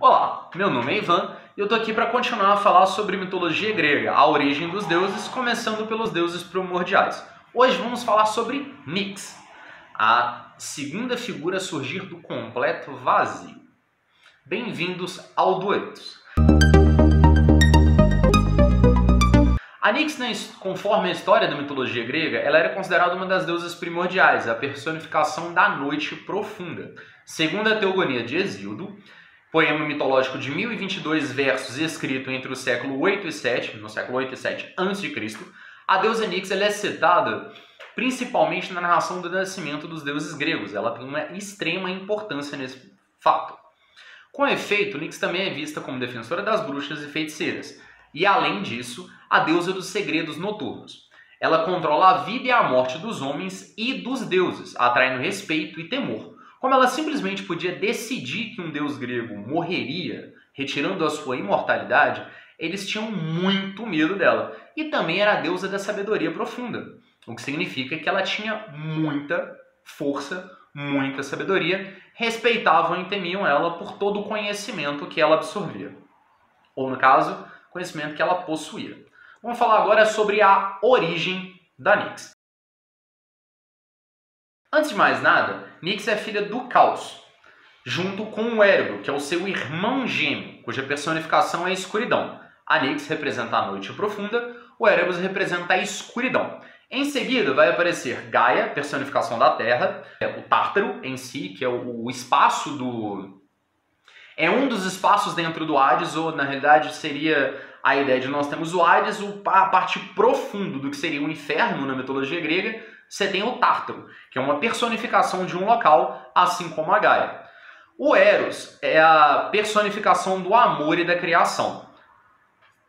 Olá, meu nome é Ivan e eu tô aqui para continuar a falar sobre mitologia grega, a origem dos deuses, começando pelos deuses primordiais. Hoje vamos falar sobre Nyx, a segunda figura a surgir do completo vazio. Bem-vindos ao Duetos. A Nyx, conforme a história da mitologia grega, ela era considerada uma das deusas primordiais, a personificação da noite profunda. Segundo a Teogonia de Hesíodo, poema mitológico de 1022 versos escrito entre o século 8 e 7, no século 8 e 7 a.C., a deusa Nyx ela é citada principalmente na narração do nascimento dos deuses gregos. Ela tem uma extrema importância nesse fato. Com efeito, Nyx também é vista como defensora das bruxas e feiticeiras, e além disso, a deusa dos segredos noturnos. Ela controla a vida e a morte dos homens e dos deuses, atraindo respeito e temor. Como ela simplesmente podia decidir que um deus grego morreria, retirando a sua imortalidade, eles tinham muito medo dela. E também era a deusa da sabedoria profunda, o que significa que ela tinha muita força, muita sabedoria, respeitavam e temiam ela por todo o conhecimento que ela absorvia. Ou, no caso, conhecimento que ela possuía. Vamos falar agora sobre a origem da Nyx. Antes de mais nada, Nyx é filha do Caos, junto com o Erebro, que é o seu irmão gêmeo, cuja personificação é a escuridão. A Nyx representa a noite profunda, o Erebus representa a escuridão. Em seguida vai aparecer Gaia, personificação da Terra, o Tártaro em si, que é o espaço do... É um dos espaços dentro do Hades, ou na realidade seria a ideia de nós temos o Hades, a parte profunda do que seria o inferno na mitologia grega. Você tem o Tártaro, que é uma personificação de um local, assim como a Gaia. O Eros é a personificação do amor e da criação.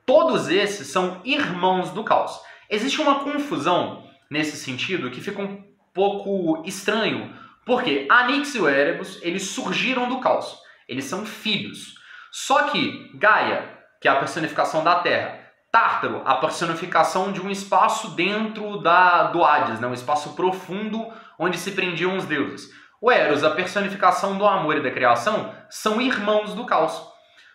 Todos esses são irmãos do Caos. Existe uma confusão nesse sentido que fica um pouco estranho, porque a Nyx e o Erebus, eles surgiram do Caos. Eles são filhos. Só que Gaia, que é a personificação da Terra, Tártaro, a personificação de um espaço dentro do Hades, um espaço profundo onde se prendiam os deuses. O Eros, a personificação do amor e da criação, são irmãos do Caos.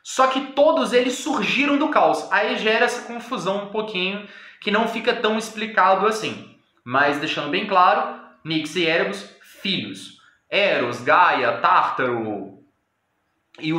Só que todos eles surgiram do Caos. Aí gera essa confusão um pouquinho, que não fica tão explicado assim. Mas deixando bem claro, Nyx e Erebus, filhos. Eros, Gaia, Tártaro e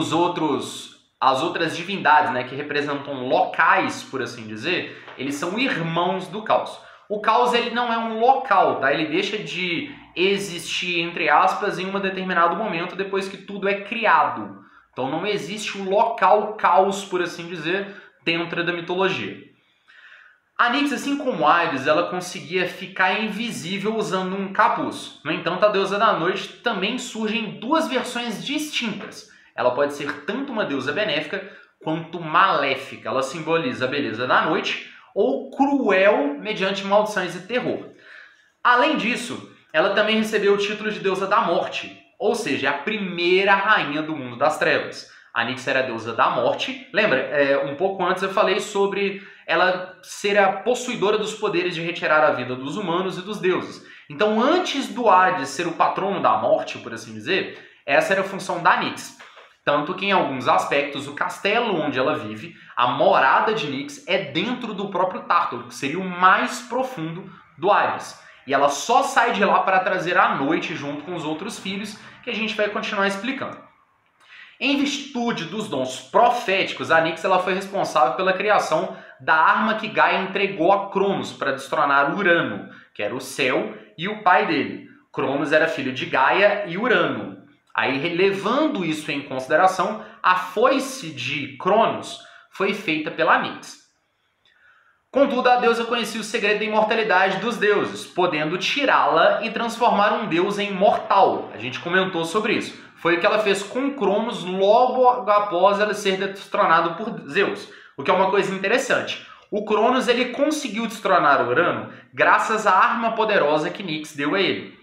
as outras divindades, que representam locais, por assim dizer, eles são irmãos do Caos. O Caos ele não é um local, tá? Ele deixa de existir, entre aspas, em um determinado momento depois que tudo é criado. Então não existe um local caos, por assim dizer, dentro da mitologia. A Nyx, assim como Hades, ela conseguia ficar invisível usando um capuz. No entanto, a deusa da noite também surge em duas versões distintas. Ela pode ser tanto uma deusa benéfica quanto maléfica. Ela simboliza a beleza da noite ou cruel mediante maldições e terror. Além disso, ela também recebeu o título de deusa da morte, ou seja, a primeira rainha do mundo das trevas. A Nyx era a deusa da morte. Lembra, um pouco antes eu falei sobre ela ser a possuidora dos poderes de retirar a vida dos humanos e dos deuses. Então, antes do Hades ser o patrono da morte, por assim dizer, essa era a função da Nyx. Tanto que, em alguns aspectos, o castelo onde ela vive, a morada de Nyx, é dentro do próprio Tártaro, que seria o mais profundo do Hades. E ela só sai de lá para trazer a noite junto com os outros filhos, que a gente vai continuar explicando. Em virtude dos dons proféticos, a Nyx ela foi responsável pela criação da arma que Gaia entregou a Cronos para destronar Urano, que era o céu e o pai dele. Cronos era filho de Gaia e Urano. Aí, levando isso em consideração, a foice de Cronos foi feita pela Nyx. Contudo, a deusa conhecia o segredo da imortalidade dos deuses, podendo tirá-la e transformar um deus em mortal. A gente comentou sobre isso. Foi o que ela fez com Cronos logo após ela ser destronada por Zeus, o que é uma coisa interessante. O Cronos ele conseguiu destronar Urano graças à arma poderosa que Nyx deu a ele.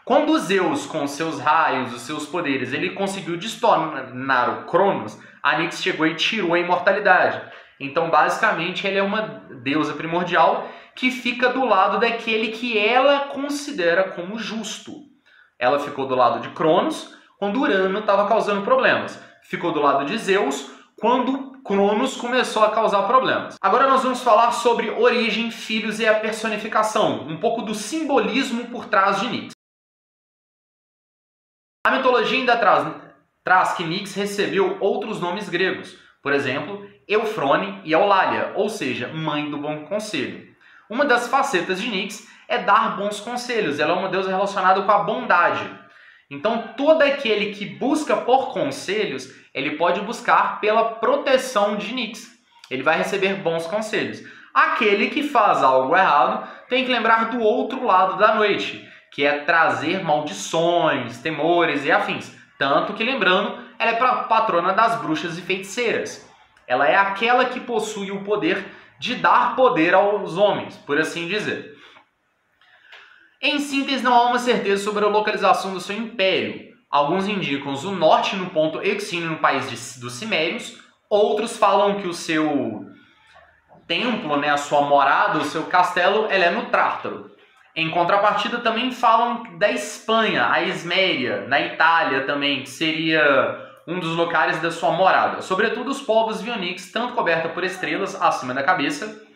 Quando Zeus, com seus raios, os seus poderes, ele conseguiu destornar o Cronos, a Nyx chegou e tirou a imortalidade. Então, basicamente, ela é uma deusa primordial que fica do lado daquele que ela considera como justo. Ela ficou do lado de Cronos quando Urano estava causando problemas. ficou do lado de Zeus, quando Cronos começou a causar problemas. Agora nós vamos falar sobre origem, filhos e a personificação, um pouco do simbolismo por trás de Nix. A mitologia ainda traz que Nix recebeu outros nomes gregos, por exemplo, Eufrone e Eulália, ou seja, mãe do bom conselho. Uma das facetas de Nix é dar bons conselhos, ela é uma deusa relacionada com a bondade. Então, todo aquele que busca por conselhos, ele pode buscar pela proteção de Nix. Ele vai receber bons conselhos. Aquele que faz algo errado tem que lembrar do outro lado da noite, que é trazer maldições, temores e afins. Tanto que, lembrando, ela é patrona das bruxas e feiticeiras. Ela é aquela que possui o poder de dar poder aos homens, por assim dizer. Em síntese, não há uma certeza sobre a localização do seu império. Alguns indicam o norte no ponto Euxínio, no país dos Cimérios. Outros falam que o seu templo, a sua morada, o seu castelo, ela é no Tártaro. Em contrapartida, também falam da Espanha, a Esméria, na Itália também, que seria um dos locais da sua morada. Sobretudo os povos Vionix, tanto coberta por estrelas acima da cabeça,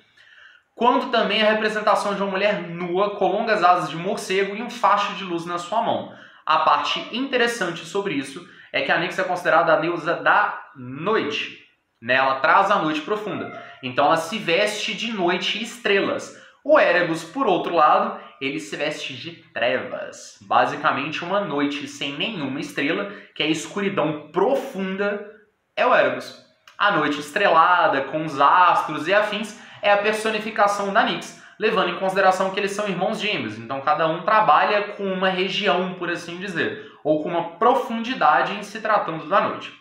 quanto também a representação de uma mulher nua com longas asas de morcego e um facho de luz na sua mão. A parte interessante sobre isso é que a Nix é considerada a deusa da noite. Ela traz a noite profunda. Então ela se veste de noite e estrelas. O Erebus, por outro lado, ele se veste de trevas. Basicamente uma noite sem nenhuma estrela, que é a escuridão profunda, é o Erebus. A noite estrelada, com os astros e afins, é a personificação da Nix, levando em consideração que eles são irmãos gêmeos, então cada um trabalha com uma região, por assim dizer, ou com uma profundidade em se tratando da noite.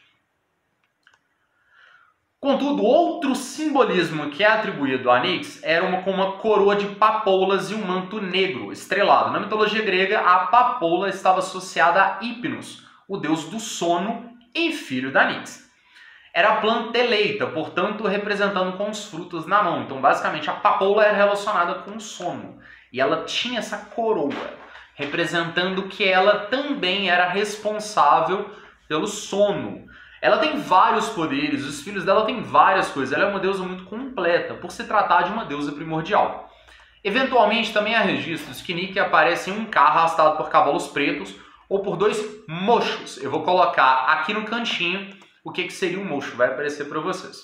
Contudo, outro simbolismo que é atribuído a Nix era com uma coroa de papoulas e um manto negro, estrelado. Na mitologia grega, a papoula estava associada a Hipnos, o deus do sono e filho da Nix. Era a planta eleita, portanto, representando com os frutos na mão. Então, basicamente, a papoula era relacionada com o sono. E ela tinha essa coroa, representando que ela também era responsável pelo sono. Ela tem vários poderes, os filhos dela têm várias coisas. Ela é uma deusa muito completa, por se tratar de uma deusa primordial. Eventualmente, também há registros que Nix aparece em um carro arrastado por cavalos pretos ou por dois mochos. Eu vou colocar aqui no cantinho o que seria um mocho, vai aparecer para vocês.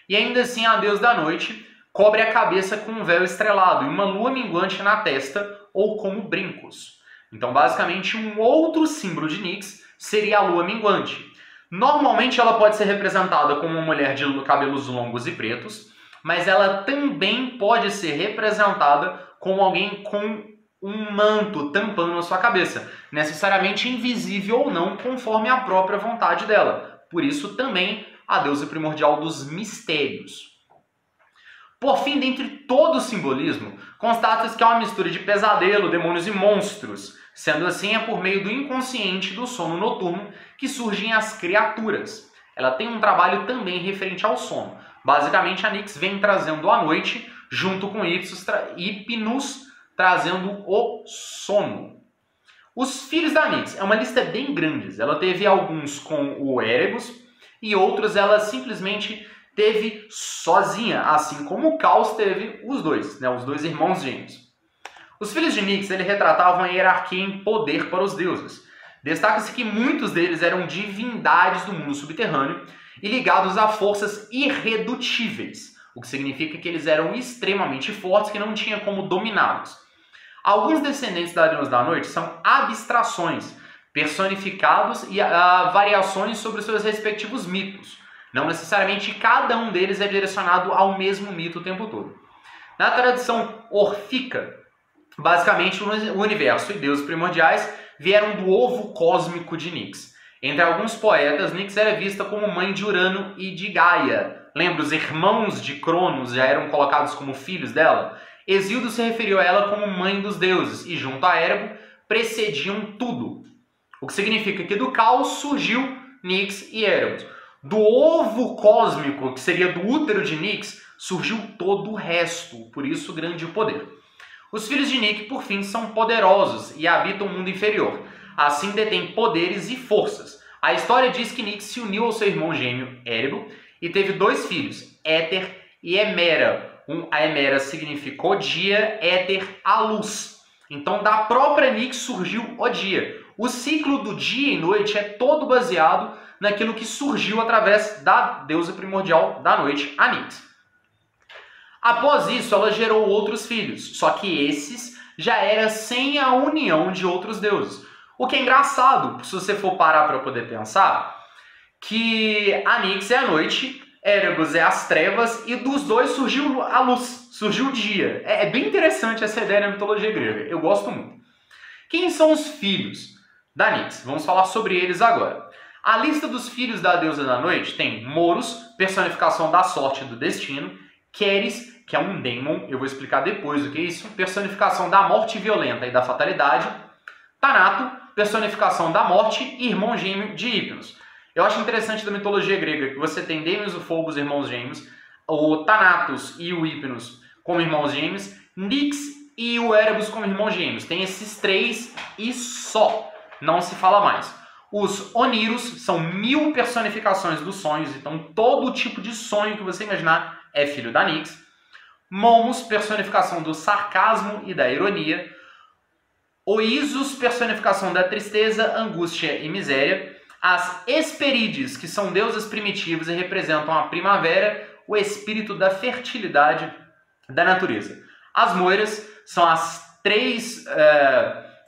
E ainda assim, a deusa da noite cobre a cabeça com um véu estrelado e uma lua minguante na testa ou como brincos. Então, basicamente, um outro símbolo de Nix seria a lua minguante. Normalmente, ela pode ser representada como uma mulher de cabelos longos e pretos, mas ela também pode ser representada como alguém com um manto tampando a sua cabeça, necessariamente invisível ou não, conforme a própria vontade dela. Por isso, também, a deusa primordial dos mistérios. Por fim, dentre todo o simbolismo, constata-se que é uma mistura de pesadelo, demônios e monstros. Sendo assim, é por meio do inconsciente do sono noturno que surgem as criaturas. Ela tem um trabalho também referente ao sono. Basicamente, a Nix vem trazendo a noite, junto com Hipnos, trazendo o sono. Os filhos da Nix é uma lista bem grande. Ela teve alguns com o Erebus e outros ela simplesmente teve sozinha, assim como o Caos teve os dois irmãos gêmeos. Os filhos de Nix retratavam a hierarquia em poder para os deuses. Destaca-se que muitos deles eram divindades do mundo subterrâneo e ligados a forças irredutíveis, o que significa que eles eram extremamente fortes que não tinha como dominá-los. Alguns descendentes da Deusa da Noite são abstrações, personificados e variações sobre os seus respectivos mitos. Não necessariamente cada um deles é direcionado ao mesmo mito o tempo todo. Na tradição orfica, basicamente o universo e deuses primordiais vieram do ovo cósmico de Nix. Entre alguns poetas, Nix era vista como mãe de Urano e de Gaia. Lembra, os irmãos de Cronos já eram colocados como filhos dela? Hesíodo se referiu a ela como mãe dos deuses, e junto a Érebo precediam tudo. O que significa que do caos surgiu Nix e Erebus. Do ovo cósmico, que seria do útero de Nix, surgiu todo o resto, por isso grande o poder. Os filhos de Nix, por fim, são poderosos e habitam o mundo inferior. Assim detêm poderes e forças. A história diz que Nix se uniu ao seu irmão gêmeo Érebo e teve 2 filhos, Éter e Emera. A Emera significou dia, Éter a luz. Então da própria Nix surgiu o dia. O ciclo do dia e noite é todo baseado naquilo que surgiu através da deusa primordial da noite, a Nix. Após isso, ela gerou outros filhos, só que esses já eram sem a união de outros deuses. O que é engraçado, se você for parar para poder pensar, que a Nix é a noite, Erebus é as trevas, e dos dois surgiu a luz, surgiu o dia. É bem interessante essa ideia na mitologia grega, eu gosto muito. Quem são os filhos da Nix? Vamos falar sobre eles agora. A lista dos filhos da deusa da noite tem Moros, personificação da sorte e do destino, Keres, que é um daemon, eu vou explicar depois o que é isso, personificação da morte violenta e da fatalidade, Thanato, personificação da morte e irmão gêmeo de Hypnos. Eu acho interessante da mitologia grega que você tem Deimos o Fogo, os irmãos gêmeos, o Thanatos e o Hypnos como irmãos gêmeos, Nix e o Erebus como irmãos gêmeos. Tem esses 3 e só, não se fala mais. Os Oniros são 1000 personificações dos sonhos, então todo tipo de sonho que você imaginar é filho da Nix. Momos, personificação do sarcasmo e da ironia. Oisos, personificação da tristeza, angústia e miséria. As Hesperides, que são deusas primitivas e representam a primavera, o espírito da fertilidade da natureza. As Moiras são as 3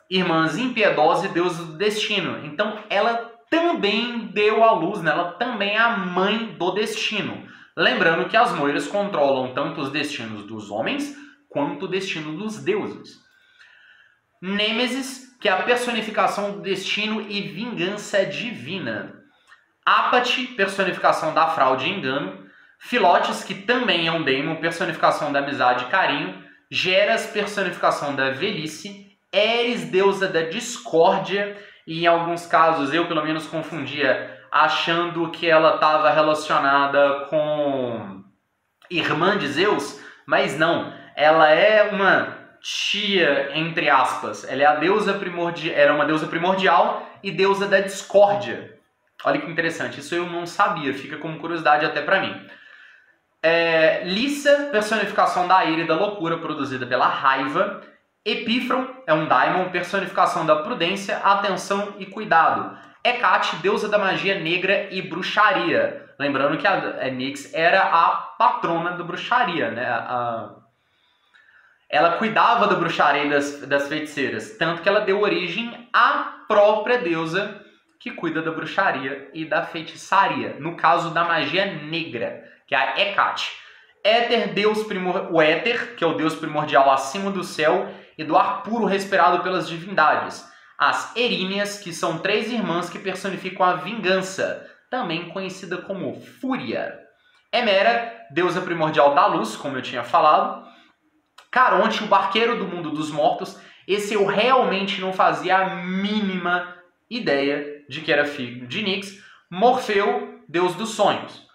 irmãs impiedosas e deusas do destino. Então ela também deu à luz, né? Ela também é a mãe do destino. Lembrando que as Moiras controlam tanto os destinos dos homens quanto o destino dos deuses. Nêmesis, que é a personificação do destino e vingança divina. Apate, personificação da fraude e engano. Filotes, que também é um daemon, personificação da amizade e carinho. Geras, personificação da velhice. Eris, deusa da discórdia. E em alguns casos eu pelo menos confundia achando que ela estava relacionada com irmã de Zeus, mas não. Ela é uma tia, entre aspas. Ela é a deusa era uma deusa primordial e deusa da discórdia. Olha que interessante, isso eu não sabia, fica como curiosidade até para mim. Lissa, personificação da ira e da loucura produzida pela raiva. Epífron é um daimon, personificação da prudência, atenção e cuidado. Hecate, deusa da magia negra e bruxaria. Lembrando que a Nix era a patrona da bruxaria, né? Ela cuidava da bruxaria e das feiticeiras, tanto que ela deu origem à própria deusa que cuida da bruxaria e da feitiçaria, no caso da magia negra, que é a Hecate. Éter, o Éter, que é o deus primordial acima do céu e do ar puro respirado pelas divindades. As Eríneas, que são 3 irmãs que personificam a vingança, também conhecida como Fúria. Emera, deusa primordial da luz, como eu tinha falado. Caronte, o barqueiro do mundo dos mortos. Esse eu realmente não fazia a mínima ideia de que era filho de Nix. Morfeu, deus dos sonhos.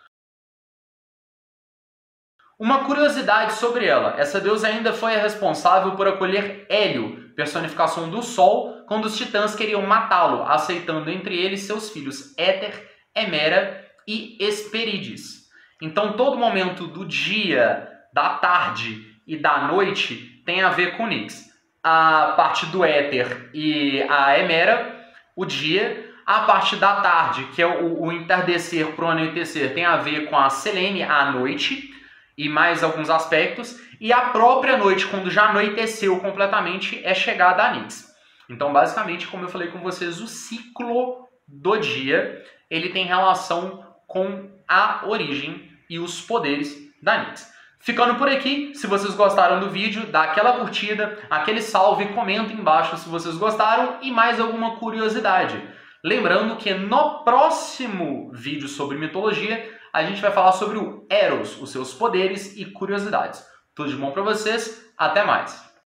Uma curiosidade sobre ela, essa deusa ainda foi a responsável por acolher Hélio, personificação do Sol, quando os titãs queriam matá-lo, aceitando entre eles seus filhos Éter, Emera e Hesperides. Então todo momento do dia, da tarde e da noite tem a ver com Nix. A parte do Éter e a Emera, o dia. A parte da tarde, que é o entardecer para o anoitecer, tem a ver com a Selene, a noite, e mais alguns aspectos. E a própria noite, quando já anoiteceu completamente, é chegada a Nix. Então, basicamente, como eu falei com vocês, o ciclo do dia, ele tem relação com a origem e os poderes da Nix. Ficando por aqui, se vocês gostaram do vídeo, dá aquela curtida, aquele salve, comenta embaixo se vocês gostaram e mais alguma curiosidade. Lembrando que no próximo vídeo sobre mitologia, a gente vai falar sobre o Eros, os seus poderes e curiosidades. Tudo de bom para vocês, até mais!